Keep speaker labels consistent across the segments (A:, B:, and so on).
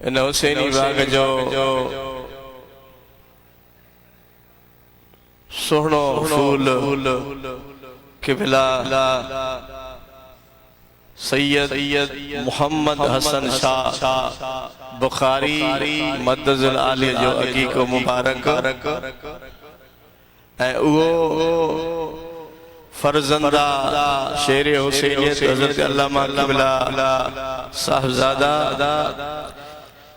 A: इन हुसैनी बाग जो सोहणो फूल किबला सैयद मोहम्मद हसन शाह बुखारी मदजुल आली जो अकीको मुबारक ऐं उहो फर्जंदा शेर हुसैनियत हज़रत अल्लामा किबला साहबजादा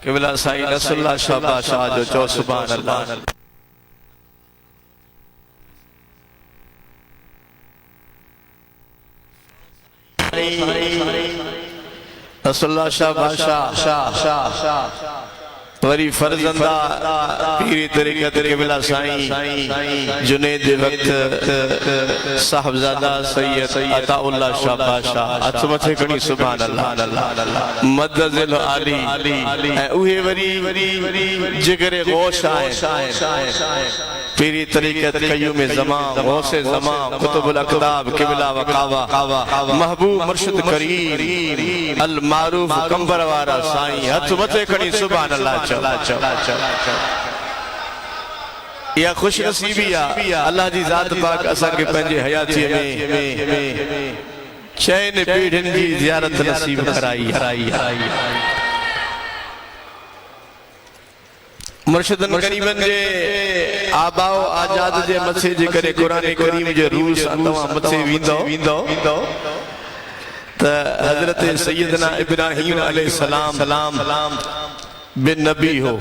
A: किबला साईं नसरुल्लाह शाह जो चो सुभान अल्लाह। नसरुल्लाह शाह बादशाह वरी फर्जंदा पीरी तरीक़त किबला साईं जुनैद वक्त साहबजादा सैयद अताउल्लाह शाह बादशाह हथ मथे खणी सुभान अल्लाह मदजुल आली ऐं उहे वरी जिगरे गौश आहे पीरी तरीक़त कयूम ज़मां गौसे ज़मां कुतुबुल अक़दाब किबला वकावा महबूब मुर्शिद करीम अल मारूफ कंबर वारा साईं हथ मथे खणी सुभान अल्लाह या खुश नसीबी अल्लाह जी ज़ात पाक असा के पंहिंजे हयाती में चैन पीढ़ियुनि जी ज़ियारत नसीब कराई। मुर्शिदन करीमन जे आबाओ आजाद जे मथे जे करे कुरान करीम जे रूह सां तव्हां मथे वींदो त हज़रत सैयदना इब्राहीम अलैहिस्सलाम बिन नबी हो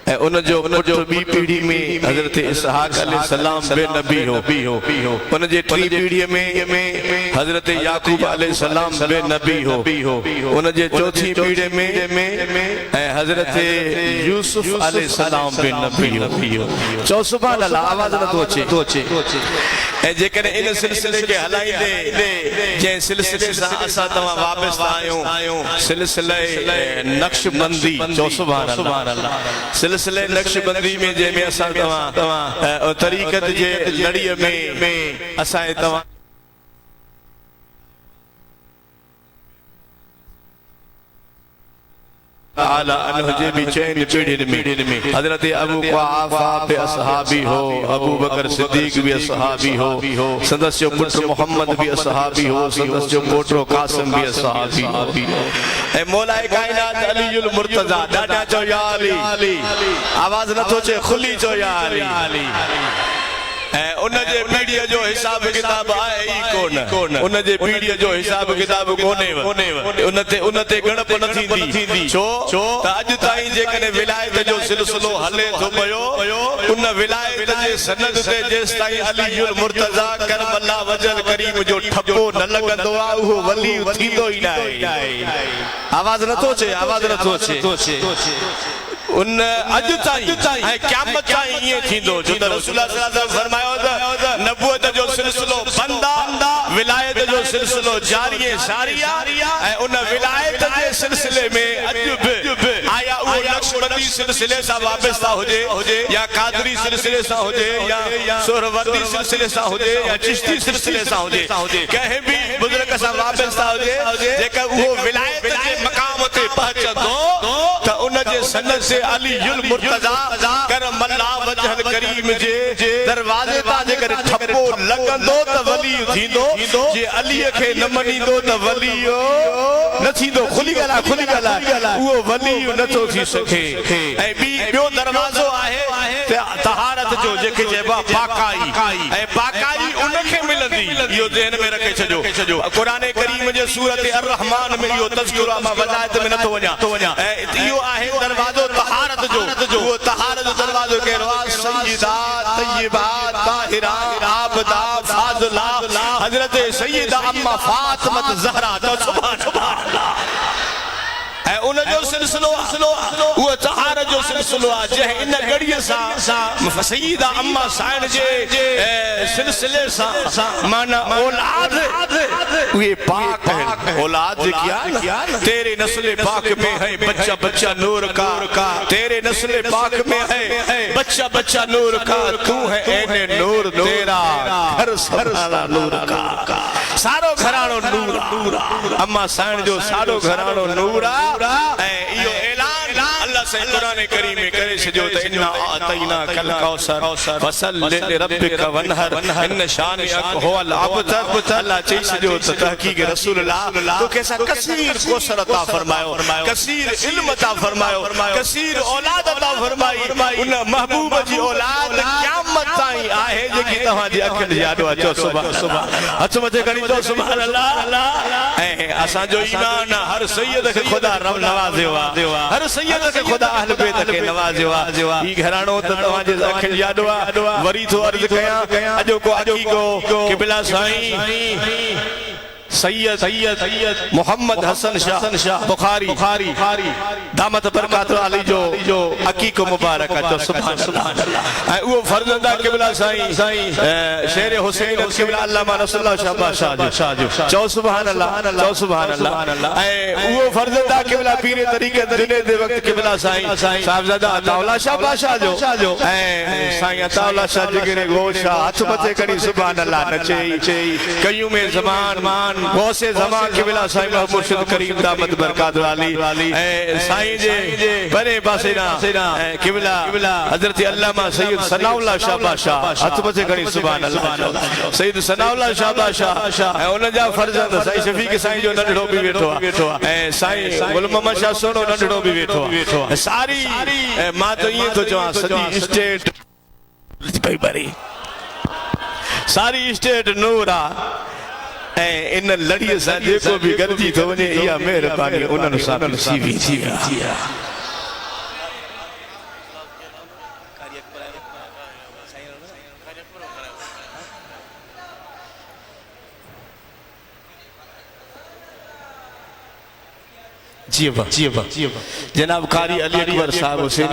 A: ऐं उन जो ॿी पीढ़ी में हज़रत इसहाक अलैहिस्सलाम बे नबी हो उन जे टी पीढ़ीअ में हज़रत याकूब अलैहिस्सलाम बे नबी हो उन जे चौथी पीढ़ी में ऐं हज़रत यूसुफ अलैहिस्सलाम बे नबी हो। चओ सुभान अल्लाह आवाज़ नथो अचे ऐं जेकॾहिं इन सिलसिले खे हलाईंदे जंहिं सिलसिले सां असां तव्हां वापसि आहियूं सिलसिले नक्शबंदी चओ सुभान अल्लाह सिलसिले नक्शबंदी में जंहिंमें असां तव्हां तरीक़त जे लड़ीअ में असां तव्हां आला अनहजे भी चैन पीढ़ियुनि में हज़रत अबू क़हाफ़ा बि असहाबी हो अबू बकर सिद्दीक़ भी असहाबी हो संदस जो पुत्र मोहम्मद भी असहाबी हो संदस जो पोटो कासिम भी असहाबी हो ऐं मौलाए कायनात अलीउल मुर्तज़ा ॾाढा चो या अली आवाज़ नथो अचे खुली चो या अली ऐं उन जे पीढ़ीअ जो हिसाब किताब आहे ई कोन उन जे पीढ़ीअ जो हिसाब किताब कोन्हे उन ते गणप न थींदी छो त अॼु ताईं जेकॾहिं विलायत जो सिलसिलो हले थो पियो उन विलायत जे सनद ते जेसि ताईं अलीउल मुर्तज़ा करमल्ला वजल करीम जो ठपो न लॻंदो आहे उहो वली थींदो ई न आहे। आवाज़ नथो अचे उन अॼु ताईं ऐं क़यामत ताईं ईअं थींदो जो त रसूलुल्लाह सल्लल्लाहु अलैहि वसल्लम फरमायो त नबूवत जो सिलसिलो बंदा विलायत जो सिलसिलो जारी है सारी ऐं उन विलायत जे सिलसिले में अॼु बि आया उहो नक्शबंदी सिलसिले सां वाबस्ता हुजे या कादरी सिलसिले सां हुजे या सोहरवर्दी सिलसिले सां हुजे या चिश्ती सिलसिले सां हुजे कंहिं बि बुज़ुर्ग सां वाबस्ता हुजे जेका उहो विलायत जे मक़ाम ते पहुचंदो त उन जे सनद से अलीउल मुर्तज़ा करमल्ला वजहल करीम जे दरवाजे ता जेकर ठपो लॻंदो त वली थींदो जे अलीअ खे न मञींदो त वलियो न थींदो। खुली ॻाल्हि उहो वली नथो थी सघे। ऐं ॿियो दरवाज़ो आहे तहारत जो जेके चइबो पाकाई ऐं पाकाई उनखे मिलंदी इहो ज़हन में रखे छॾियो। क़ुरान करीम जे सूरत अर रहमान में इहो तज़किरो आहे मां वज़ाहत में नथो वञा ऐं इहो आहे दरवाज़ो तहारत जो वो तहारत दरवाज़ो कहिड़ो आहे सय्यदा तय्यबा ताहिरा आबदा फाज़िला हज़रत सय्यदा अम्मा फातिमा ज़हरा तो सुभान अल्लाह ऐं उन जो सिलसिलो वो तहारत जो सिलसिलो आहे जंहिं इन गड़ीअ सां सय्यदा अम्मा साइण जे सिलसिले सां माना औलाद उहे पाक औलाद जेकी आहे तेरे नस्ल पाक में है बच्चा नूर का तेरे नस्ल पाक में है बच्चा नूर का तू है ऐने नूर तेरा घर सारा नूर का सारो घरानो नूर अम्मा साइण जो सारो घरानो नूर ऐं से कुरान करीम में करे सजो त इन्ना आतैना कल कौसर फसल्लि लिरब्बिका वनहर इन शानिअक हुवल अबतर। अल्लाह चई सजो त तहकीक रसूलुल्लाह तो कैसा कसीर कोसर अता फरमायो, कसीर इल्म अता फरमायो, कसीर औलाद अता फरमाई। उन महबूब जी औलाद क़यामत ताईं आहे जेकी तव्हां जी अखियुनि जी आॾो अचो। सुभान सुभान हथ मथे खणी चओ सुभान अल्लाह। ऐं असां जो ईमान हर सैयद खे ख़ुदा नवाज़ियो आहे, हर सैयद खे ख़ुदा अहल बैत खे नवाज़ियो आहे। ही घराणो त तव्हां जे अखियुनि जी आॾो आहे। वरी थो अर्ज़ कयां अॼो को अक़ीक़ो क़िबला साईं सैयद मोहम्मद हसन शाह बुखारी दामत बरकात अली जो अक़ीक़ो मुबारक अचो। सुभान अल्लाह। ऐं उहो फर्ज़ंदा क़िबला साईं शेर हुसैन क़िबला अल्लामा रसूलुल्लाह शाह जो चओ सुभान अल्लाह, चओ सुभान अल्लाह। ऐं उहो फर्ज़ंदा क़िबला पीर तरीक़े जुनैद दे वक़्त क़िबला साईं साहिबजादा अताउल्लाह शाह बादशाह जो ऐं साईं अताउल्लाह शाह जिगरे गोशा हथ मथे खणी सुभान अल्लाह नचई कयूं में ज़मान गौसे ज़मान क़िबला साईं मुर्शिद करीम दामत बरकात अली ऐं साईं जे बने पासे ना क़िबला हज़रत अल्लामा सैयद सनाउल्लाह शाह बादशाह हथ मथे खणी सुभान अल्लाह। सैयद सनाउल्लाह शाह बादशाह ऐं उन जा फर्ज़ंद साईं शफीक साईं जो नंढड़ो बि वेठो आहे ऐं साईं गुलम शाह सोनो नंढड़ो बि वेठो आहे। सारी मां तो ईअं थो चवां सॼी स्टेट पई भरी, सारी स्टेट नूर आहे। ऐं इन लड़ीअ सां जेको बि गॾिजी थो वञे इहा महिरबानी उन्हनि सां नसीबी थी वई। जी जनाब कारी अली अकबर साहब हुसैन